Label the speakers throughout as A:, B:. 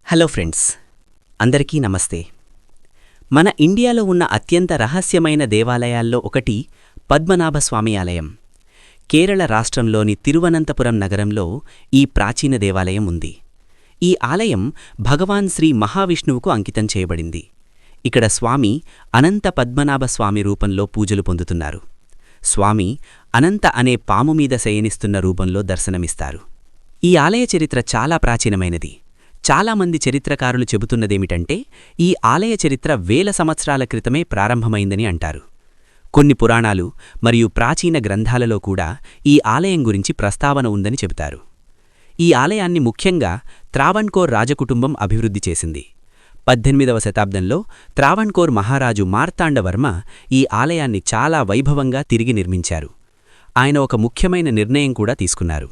A: Hello friends, అందరికీ నమస్తే. మన ఇండియాలో ఉన్న అత్యంత రహస్యమైన దేవాలయాల్లో ఒకటి పద్మనాభస్వామి ఆలయం. కేరళ రాష్ట్రంలోని తిరువనంతపురం నగరంలో ఈ ప్రాచీన దేవాలయం ఉంది. ఈ ఆలయం భగవాన్ శ్రీ మహావిష్ణువుకు అంకితం చేయబడింది. ఇక్కడ స్వామి అనంత పద్మనాభస్వామి రూపంలో పూజలు పొందుతున్నారు. స్వామి అనంత అనే పాము మీద శయనిస్తున్న రూపంలో దర్శనమిస్తారు. ఈ ఆలయ చరిత్ర చాలా ప్రాచీనమైనది. చాలామంది చరిత్రకారులు చెబుతున్నదేమిటంటే, ఈ ఆలయ చరిత్ర వేల సంవత్సరాల క్రితమే ప్రారంభమైందని అంటారు. కొన్ని పురాణాలు మరియు ప్రాచీన గ్రంథాలలో కూడా ఈ ఆలయం గురించి ప్రస్తావన ఉందని చెబుతారు. ఈ ఆలయాన్ని ముఖ్యంగా త్రావణ్కోర్ రాజకుటుంబం అభివృద్ధి చేసింది. 18వ శతాబ్దంలో త్రావణ్కోర్ మహారాజు మార్తాండవర్మ ఈ ఆలయాన్ని చాలా వైభవంగా తిరిగి నిర్మించారు. ఆయన ఒక ముఖ్యమైన నిర్ణయం కూడా తీసుకున్నారు.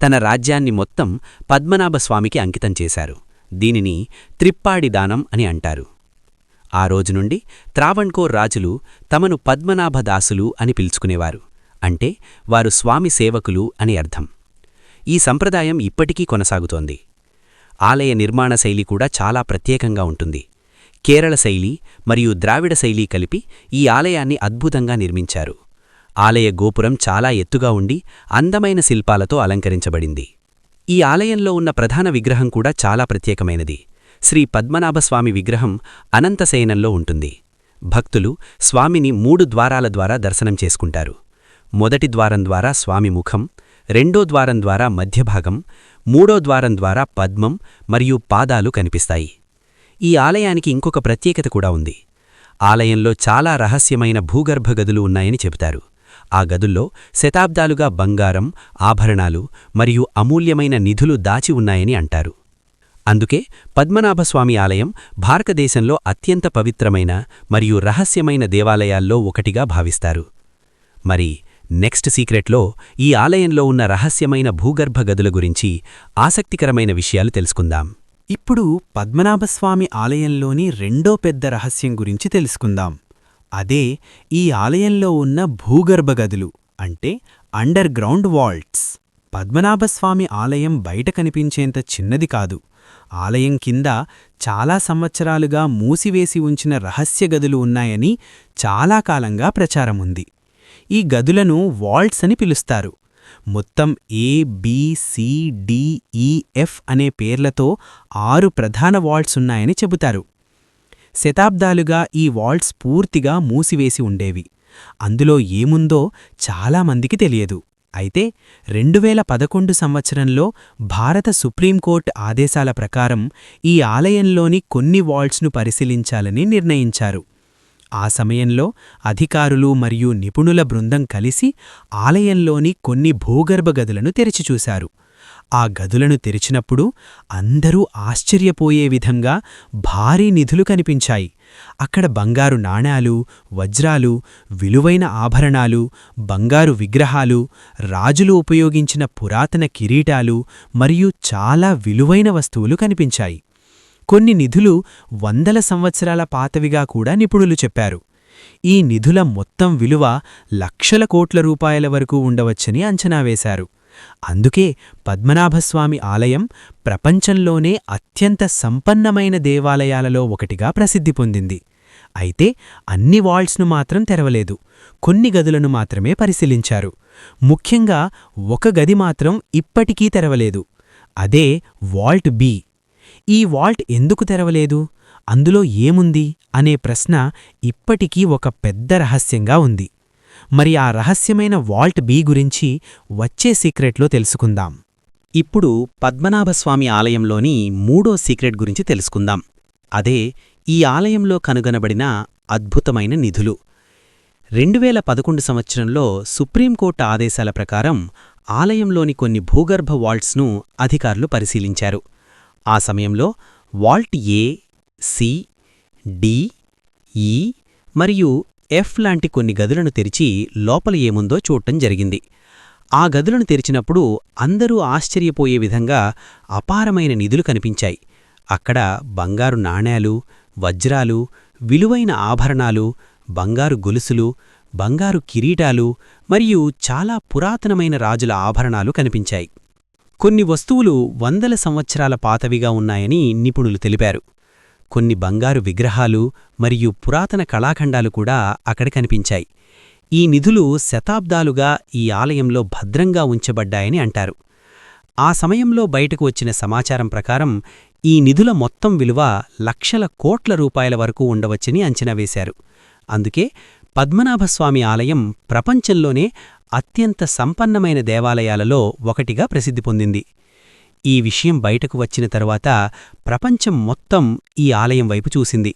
A: తన రాజ్యాన్ని మొత్తం పద్మనాభస్వామికి అంకితం చేశారు. దీనిని త్రిప్పాడి దానం అని అంటారు. ఆ రోజు నుండి త్రావణ్కోర్ రాజులు తమను పద్మనాభదాసులు అని పిలుచుకునేవారు. అంటే వారు స్వామి సేవకులు అని అర్థం. ఈ సంప్రదాయం ఇప్పటికీ కొనసాగుతోంది. ఆలయ నిర్మాణ శైలి కూడా చాలా ప్రత్యేకంగా ఉంటుంది. కేరళ శైలి మరియు ద్రావిడ శైలి కలిపి ఈ ఆలయాన్ని అద్భుతంగా నిర్మించారు. ఆలయ గోపురం చాలా ఎత్తుగా ఉండి అందమైన శిల్పాలతో అలంకరించబడింది. ఈ ఆలయంలో ఉన్న ప్రధాన విగ్రహం కూడా చాలా ప్రత్యేకమైనది. శ్రీ పద్మనాభస్వామి విగ్రహం అనంతశయనంలో ఉంటుంది. భక్తులు స్వామిని 3 ద్వారాల ద్వారా దర్శనం చేసుకుంటారు. మొదటి ద్వారం ద్వారా స్వామి ముఖం, రెండో ద్వారం ద్వారా మధ్యభాగం, మూడో ద్వారం ద్వారా పద్మం మరియు పాదాలు కనిపిస్తాయి. ఈ ఆలయానికి ఇంకొక ప్రత్యేకత కూడా ఉంది. ఆలయంలో చాలా రహస్యమైన భూగర్భ గదులు ఉన్నాయని చెబుతారు. ఆ గదుల్లో శతాబ్దాలుగా బంగారం, ఆభరణాలు మరియు అమూల్యమైన నిధులు దాచి ఉన్నాయని అంటారు. అందుకే పద్మనాభస్వామి ఆలయం భారతదేశంలో అత్యంత పవిత్రమైన మరియు రహస్యమైన దేవాలయాల్లో ఒకటిగా భావిస్తారు. మరి నెక్స్ట్ సీక్రెట్లో ఈ ఆలయంలో ఉన్న రహస్యమైన భూగర్భ గదుల గురించి ఆసక్తికరమైన విషయాలు తెలుసుకుందాం.
B: ఇప్పుడు పద్మనాభస్వామి ఆలయంలోని రెండో పెద్ద రహస్యం గురించి తెలుసుకుందాం. అదే ఈ ఆలయంలో ఉన్న భూగర్భ గదులు, అంటే అండర్ గ్రౌండ్ వాల్ట్స్. పద్మనాభస్వామి ఆలయం బయట కనిపించేంత చిన్నది కాదు. ఆలయం కింద చాలా సంవత్సరాలుగా మూసివేసి ఉంచిన రహస్య గదులు ఉన్నాయని చాలా కాలంగా ప్రచారముంది. ఈ గదులను వాల్ట్స్ అని పిలుస్తారు. మొత్తం A, B, C, D, E, F అనే పేర్లతో 6 ప్రధాన వాల్ట్స్ ఉన్నాయని చెబుతారు. శతాబ్దాలుగా ఈ వాల్ట్స్ పూర్తిగా మూసివేసి ఉండేవి. అందులో ఏముందో చాలామందికి తెలియదు. అయితే 2011 సంవత్సరంలో భారత సుప్రీంకోర్టు ఆదేశాల ప్రకారం ఈ ఆలయంలోని కొన్ని వాల్ట్స్ను పరిశీలించాలని నిర్ణయించారు. ఆ సమయంలో అధికారులు మరియు నిపుణుల బృందం కలిసి ఆలయంలోని కొన్ని భూగర్భ గదులను తెరిచిచూశారు. ఆ గదులను తెరిచినప్పుడు అందరూ ఆశ్చర్యపోయే విధంగా భారీ నిధులు కనిపించాయి. అక్కడ బంగారు నాణాలు, వజ్రాలు, విలువైన ఆభరణాలు, బంగారు విగ్రహాలు, రాజులు ఉపయోగించిన పురాతన కిరీటాలు మరియు చాలా విలువైన వస్తువులు కనిపించాయి. కొన్ని నిధులు 100 సంవత్సరాల పాతవిగా కూడా నిపుణులు చెప్పారు. ఈ నిధుల మొత్తం విలువ లక్షల కోట్ల రూపాయల వరకు ఉండవచ్చని అంచనా వేశారు. అందుకే పద్మనాభస్వామి ఆలయం ప్రపంచంలోనే అత్యంత సంపన్నమైన దేవాలయాలలో ఒకటిగా ప్రసిద్ధి పొందింది. అయితే అన్ని వాల్ట్స్ను మాత్రం తెరవలేదు. కొన్ని గదులను మాత్రమే పరిశీలించారు. ముఖ్యంగా ఒక గది మాత్రం ఇప్పటికీ తెరవలేదు. అదే వాల్ట్ బి. ఈ వాల్ట్ ఎందుకు తెరవలేదు, అందులో ఏముంది అనే ప్రశ్న ఇప్పటికీ ఒక పెద్ద రహస్యంగా ఉంది. మరి ఆ రహస్యమైన వాల్ట్ బి గురించి వచ్చే సీక్రెట్లో తెలుసుకుందాం.
A: ఇప్పుడు పద్మనాభస్వామి ఆలయంలోని 3వ సీక్రెట్ గురించి తెలుసుకుందాం. అదే ఈ ఆలయంలో కనుగొనబడిన అద్భుతమైన నిధులు. 2011 సంవత్సరంలో సుప్రీంకోర్టు ఆదేశాల ప్రకారం ఆలయంలోని కొన్ని భూగర్భ వాల్ట్స్ను అధికారులు పరిశీలించారు. ఆ సమయంలో Walt A, C, D, E మరియు F లాంటి కొన్ని గదులను తెరిచి లోపల ఏముందో చూడటం జరిగింది. ఆ గదులను తెరిచినప్పుడు అందరూ ఆశ్చర్యపోయే విధంగా అపారమైన నిధులు కనిపించాయి. అక్కడ బంగారు నాణేలు, వజ్రాలు, విలువైన ఆభరణాలు, బంగారు గొలుసులు, బంగారు కిరీటాలు మరియు చాలా పురాతనమైన రాజుల ఆభరణాలు కనిపించాయి.
B: కొన్ని వస్తువులు వందల సంవత్సరాల పాతవిగా ఉన్నాయని నిపుణులు తెలిపారు. కొన్ని బంగారు విగ్రహాలు మరియు పురాతన కళాఖండాలు కూడా అక్కడ కనిపించాయి. ఈ నిధులు శతాబ్దాలుగా ఈ ఆలయంలో భద్రంగా ఉంచబడ్డాయని అంటారు. ఆ సమయంలో బయటకు వచ్చిన సమాచారం ప్రకారం ఈ నిధుల మొత్తం విలువ లక్షల కోట్ల రూపాయల వరకు ఉండవచ్చని అంచనా వేశారు. అందుకే పద్మనాభస్వామి ఆలయం ప్రపంచంలోనే అత్యంత సంపన్నమైన దేవాలయాలలో ఒకటిగా ప్రసిద్ధి పొందింది. ఈ విషయం బయటకు వచ్చిన తరువాత ప్రపంచం మొత్తం ఈ ఆలయం వైపు చూసింది.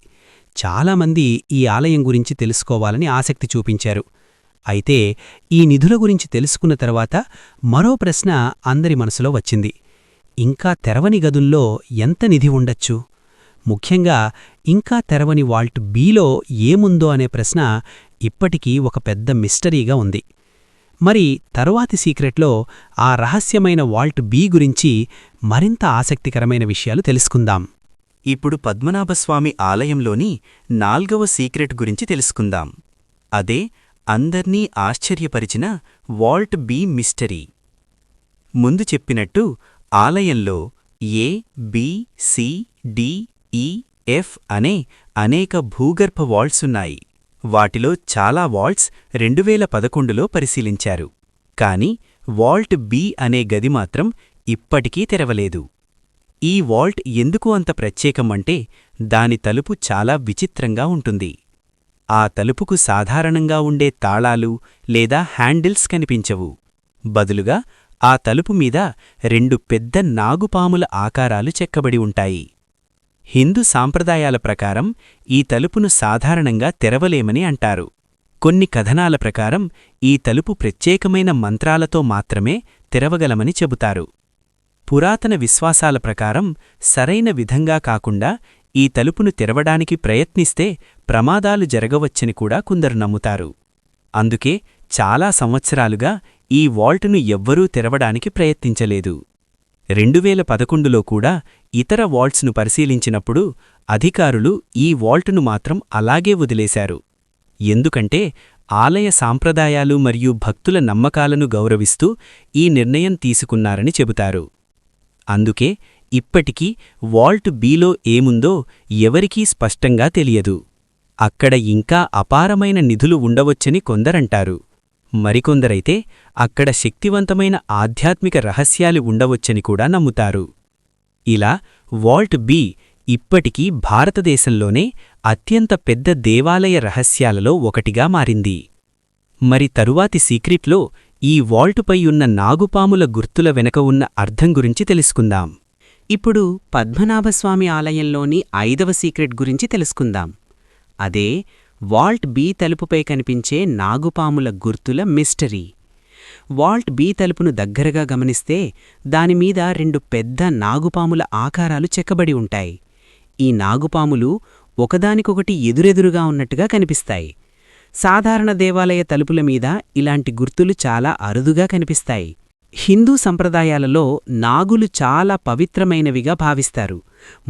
B: చాలామంది ఈ ఆలయం గురించి తెలుసుకోవాలని ఆసక్తి చూపించారు. అయితే ఈ నిధుల గురించి తెలుసుకున్న తర్వాత మరో ప్రశ్న అందరి మనసులో వచ్చింది. ఇంకా తెరవని గదుల్లో ఎంత నిధి ఉండొచ్చు? ముఖ్యంగా ఇంకా తెరవని వాల్ట్ బిలో ఏముందో అనే ప్రశ్న ఇప్పటికీ ఒక పెద్ద మిస్టరీగా ఉంది. మరి తరువాతి సీక్రెట్లో ఆ రహస్యమైన వాల్ట్ బి గురించి మరింత ఆసక్తికరమైన విషయాలు తెలుసుకుందాం.
A: ఇప్పుడు పద్మనాభస్వామి ఆలయంలోని 4వ సీక్రెట్ గురించి తెలుసుకుందాం. అదే అందర్నీ ఆశ్చర్యపరిచిన వాల్ట్ బి మిస్టరీ. ముందు చెప్పినట్టు ఆలయంలో ఏ, బి, సి, డి, ఈ, ఎఫ్ అనే అనేక భూగర్భ వాల్ట్సున్నాయి. వాటిలో చాలా వాల్ట్స్ 2011లో పరిశీలించారు. కాని వాల్ట్ బి అనే గది మాత్రం ఇప్పటికీ తెరవలేదు. ఈ వాల్ట్ ఎందుకు అంత ప్రత్యేకమంటే దాని తలుపు చాలా విచిత్రంగా ఉంటుంది. ఆ తలుపుకు సాధారణంగా ఉండే తాళాలు లేదా హ్యాండిల్స్ కనిపించవు. బదులుగా ఆ తలుపు మీద 2 పెద్ద నాగుపాముల ఆకారాలు చెక్కబడి ఉంటాయి. హిందూ సాంప్రదాయాల ప్రకారం ఈ తలుపును సాధారణంగా తెరవలేమని అంటారు. కొన్ని కథనాల ప్రకారం ఈ తలుపు ప్రత్యేకమైన మంత్రాలతో మాత్రమే తెరవగలమని చెబుతారు. పురాతన విశ్వాసాల ప్రకారం సరైన విధంగా కాకుండా ఈ తలుపును తెరవడానికి ప్రయత్నిస్తే ప్రమాదాలు జరగవచ్చని కూడా కొందరు నమ్ముతారు. అందుకే చాలా సంవత్సరాలుగా ఈ వాల్టును ఎవ్వరూ తెరవడానికి ప్రయత్నించలేదు. 2011లో కూడా ఇతర వాల్ట్స్ను పరిశీలించినప్పుడు అధికారులు ఈ వాల్టును మాత్రం అలాగే వదిలేశారు. ఎందుకంటే ఆలయ సాంప్రదాయాలు మరియు భక్తుల నమ్మకాలను గౌరవిస్తూ ఈ నిర్ణయం తీసుకున్నారని చెబుతారు. అందుకే ఇప్పటికీ వాల్ట్ బిలో ఏముందో ఎవరికీ స్పష్టంగా తెలియదు. అక్కడ ఇంకా అపారమైన నిధులు ఉండవచ్చని కొందరంటారు. మరికొందరైతే అక్కడ శక్తివంతమైన ఆధ్యాత్మిక రహస్యాలు ఉండవచ్చని కూడా నమ్ముతారు. ఇలా వాల్ట్ బి ఇప్పటికీ భారతదేశంలోనే అత్యంత పెద్ద దేవాలయ రహస్యాలలో ఒకటిగా మారింది. మరి తరువాతి సీక్రెట్లో ఈ వాల్టుపై ఉన్న నాగుపాముల గుర్తుల వెనక ఉన్న అర్థం గురించి తెలుసుకుందాం.
C: ఇప్పుడు పద్మనాభస్వామి ఆలయంలోని 5వ సీక్రెట్ గురించి తెలుసుకుందాం. అదే వాల్ట్ బి తలుపుపై కనిపించే నాగుపాముల గుర్తుల మిస్టరీ. వాల్ట్ బి తలుపును దగ్గరగా గమనిస్తే దానిమీద 2 పెద్ద నాగుపాముల ఆకారాలు చెక్కబడి ఉంటాయి. ఈ నాగుపాములు ఒకదానికొకటి ఎదురెదురుగా ఉన్నట్టుగా కనిపిస్తాయి. సాధారణ దేవాలయ తలుపుల మీద ఇలాంటి గుర్తులు చాలా అరుదుగా కనిపిస్తాయి. హిందూ సంప్రదాయాలలో నాగులు చాలా పవిత్రమైనవిగా భావిస్తారు.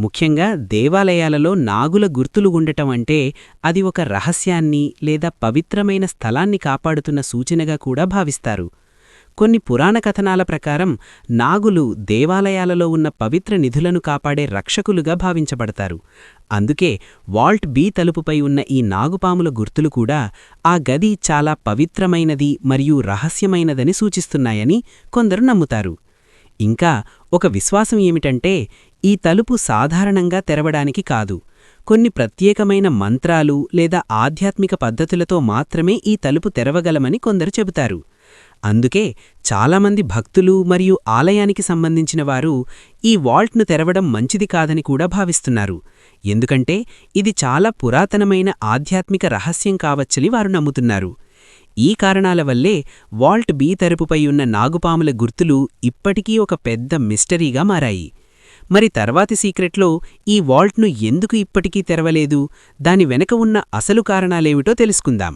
C: ముఖ్యంగా దేవాలయాలలో నాగుల గుర్తులు ఉండటం అంటే అది ఒక రహస్యాన్ని లేదా పవిత్రమైన స్థలాన్ని కాపాడుతున్న సూచనగా కూడా భావిస్తారు. కొన్ని పురాణ కథనాల ప్రకారం నాగులు దేవాలయాలలో ఉన్న పవిత్ర నిధులను కాపాడే రక్షకులుగా భావించబడతారు. అందుకే వాల్ట్ బి తలుపుపై ఉన్న ఈ నాగుపాముల గుర్తులు కూడా ఆ గది చాలా పవిత్రమైనది మరియు రహస్యమైనదని సూచిస్తున్నాయని కొందరు నమ్ముతారు. ఇంకా ఒక విశ్వాసం ఏమిటంటే ఈ తలుపు సాధారణంగా తెరవడానికి కాదు, కొన్ని ప్రత్యేకమైన మంత్రాలు లేదా ఆధ్యాత్మిక పద్ధతులతో మాత్రమే ఈ తలుపు తెరవగలమని కొందరు చెబుతారు. అందుకే చాలామంది భక్తులు మరియు ఆలయానికి సంబంధించిన వారు ఈ వాల్ట్ను తెరవడం మంచిది కాదని కూడా భావిస్తున్నారు. ఎందుకంటే ఇది చాలా పురాతనమైన ఆధ్యాత్మిక రహస్యం కావచ్చని వారు నమ్ముతున్నారు. ఈ కారణాల వల్లే వాల్ట్ బి తలుపుపై ఉన్న నాగుపాముల గుర్తులు ఇప్పటికీ ఒక పెద్ద మిస్టరీగా మారాయి. మరి తర్వాతి సీక్రెట్లో ఈ వాల్ట్ను ఎందుకు ఇప్పటికీ తెరవలేదు, దాని వెనక ఉన్న అసలు కారణాలేమిటో తెలుసుకుందాం.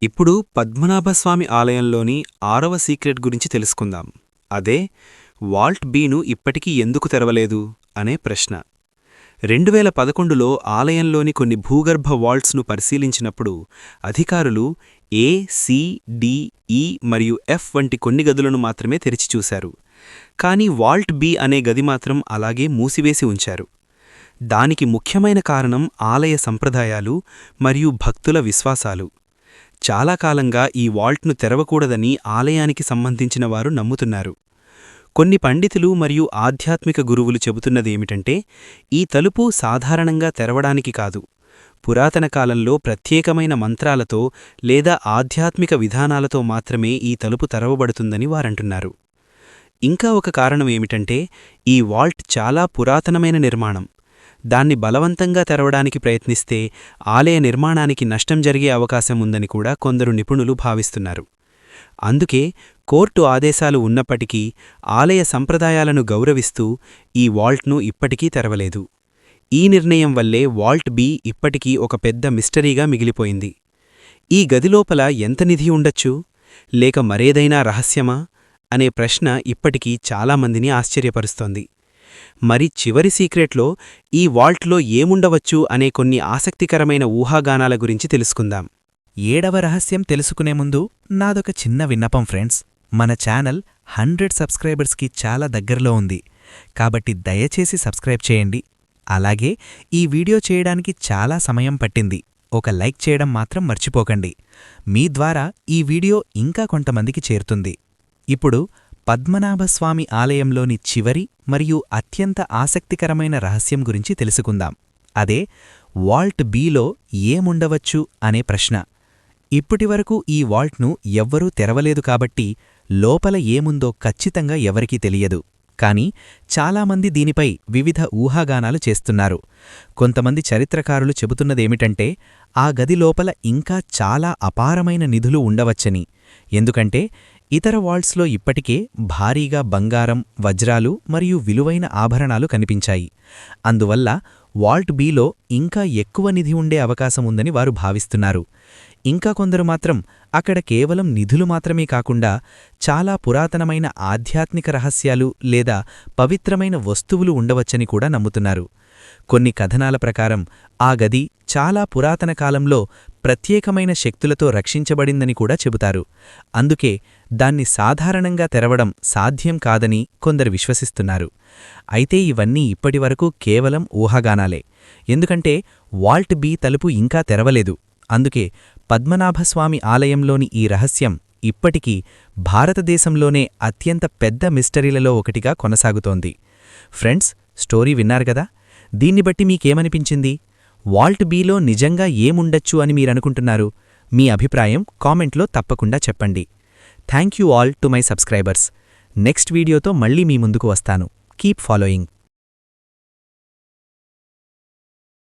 B: ఇప్పుడు పద్మనాభస్వామి ఆలయంలోని 6వ సీక్రెట్ గురించి తెలుసుకుందాం. అదే వాల్ట్ బిను ఇప్పటికీ ఎందుకు తెరవలేదు అనే ప్రశ్న. 2011లో ఆలయంలోని కొన్ని భూగర్భ వాల్ట్స్ను పరిశీలించినప్పుడు అధికారులు ఏ, సి, డి, ఈ మరియు ఎఫ్ వంటి కొన్ని గదులను మాత్రమే తెరిచి చూశారు. కానీ వాల్ట్ బి అనే గది మాత్రం అలాగే మూసివేసి ఉంచారు. దానికి ముఖ్యమైన కారణం ఆలయ సంప్రదాయాలు మరియు భక్తుల విశ్వాసాలు. చాలా కాలంగా ఈ వాల్ట్ను తెరవకూడదని ఆలయానికి సంబంధించిన వారు నమ్ముతున్నారు. కొన్ని పండితులు మరియు ఆధ్యాత్మిక గురువులు చెబుతున్నదేమిటంటే, ఈ తలుపు సాధారణంగా తెరవడానికి కాదు, పురాతన కాలంలో ప్రత్యేకమైన మంత్రాలతో లేదా ఆధ్యాత్మిక విధానాలతో మాత్రమే ఈ తలుపు తెరవబడుతుందని వారంటున్నారు. ఇంకా ఒక కారణమేమిటంటే, ఈ వాల్ట్ చాలా పురాతనమైన నిర్మాణం. దాన్ని బలవంతంగా తెరవడానికి ప్రయత్నిస్తే ఆలయ నిర్మాణానికి నష్టం జరిగే అవకాశం ఉందని కూడా కొందరు నిపుణులు భావిస్తున్నారు. అందుకే కోర్టు ఆదేశాలు ఉన్నప్పటికీ ఆలయ సంప్రదాయాలను గౌరవిస్తూ ఈ వాల్ట్ను ఇప్పటికీ తెరవలేదు. ఈ నిర్ణయం వల్లే వాల్ట్ బి ఇప్పటికీ ఒక పెద్ద మిస్టరీగా మిగిలిపోయింది. ఈ గదిలోపల ఎంత నిధి ఉండొచ్చు, లేక మరేదైనా రహస్యమా అనే ప్రశ్న ఇప్పటికీ చాలామందిని ఆశ్చర్యపరుస్తోంది. మరి చివరి సీక్రెట్లో ఈ వాల్ట్లో ఏముండవచ్చు అనే కొన్ని ఆసక్తికరమైన ఊహాగానాల గురించి తెలుసుకుందాం.
D: 7వ రహస్యం తెలుసుకునే ముందు నాదొక చిన్న విన్నపం ఫ్రెండ్స్. మన ఛానల్ 100 సబ్స్క్రైబర్స్కి చాలా దగ్గరలో ఉంది, కాబట్టి దయచేసి సబ్స్క్రైబ్ చేయండి. అలాగే ఈ వీడియో చేయడానికి చాలా సమయం పట్టింది, ఒక లైక్ చేయడం మాత్రం మర్చిపోకండి. మీ ద్వారా ఈ వీడియో ఇంకా కొంతమందికి చేరుతుంది. ఇప్పుడు పద్మనాభస్వామి ఆలయంలోని చివరి మరియు అత్యంత ఆసక్తికరమైన రహస్యం గురించి తెలుసుకుందాం. అదే వాల్ట్ బిలో ఏముండవచ్చు అనే ప్రశ్న. ఇప్పటివరకు ఈ వాల్ట్ను ఎవ్వరూ తెరవలేదు కాబట్టి లోపల ఏముందో ఖచ్చితంగా ఎవరికీ తెలియదు. కానీ చాలామంది దీనిపై వివిధ ఊహాగానాలు చేస్తున్నారు. కొంతమంది చరిత్రకారులు చెబుతున్నదేమిటంటే, ఆ గది లోపల ఇంకా చాలా అపారమైన నిధులు ఉండవచ్చని. ఎందుకంటే ఇతర వాల్ట్స్లో ఇప్పటికే భారీగా బంగారం, వజ్రాలు మరియు విలువైన ఆభరణాలు కనిపించాయి. అందువల్ల వాల్ట్ బిలో ఇంకా ఎక్కువ నిధి ఉండే అవకాశముందని వారు భావిస్తున్నారు. ఇంకా కొందరు మాత్రం అక్కడ కేవలం నిధులు మాత్రమే కాకుండా చాలా పురాతనమైన ఆధ్యాత్మిక రహస్యాలు లేదా పవిత్రమైన వస్తువులు ఉండవచ్చని కూడా నమ్ముతున్నారు. కొన్ని కథనాల ప్రకారం ఆ గది చాలా పురాతన కాలంలో ప్రత్యేకమైన శక్తులతో రక్షించబడిందని కూడా చెబుతారు. అందుకే దాన్ని సాధారణంగా తెరవడం సాధ్యం కాదని కొందరు విశ్వసిస్తున్నారు. అయితే ఇవన్నీ ఇప్పటివరకు కేవలం ఊహాగానాలే. ఎందుకంటే వాల్ట్ బి తలుపు ఇంకా తెరవలేదు. అందుకే పద్మనాభస్వామి ఆలయంలోని ఈ రహస్యం ఇప్పటికీ భారతదేశంలోనే అత్యంత పెద్ద మిస్టరీలలో ఒకటిగా కొనసాగుతోంది. ఫ్రెండ్స్, స్టోరీ విన్నారు గదా? దీన్ని బట్టి మీకేమనిపించింది? వాల్ట్ బిలో నిజంగా ఏముండొచ్చు అని మీరనుకుంటున్నారు? మీ అభిప్రాయం కామెంట్లో తప్పకుండా చెప్పండి. Thank you all to my subscribers. Next వీడియోతో మళ్ళీ మీ ముందుకు వస్తాను. Keep following.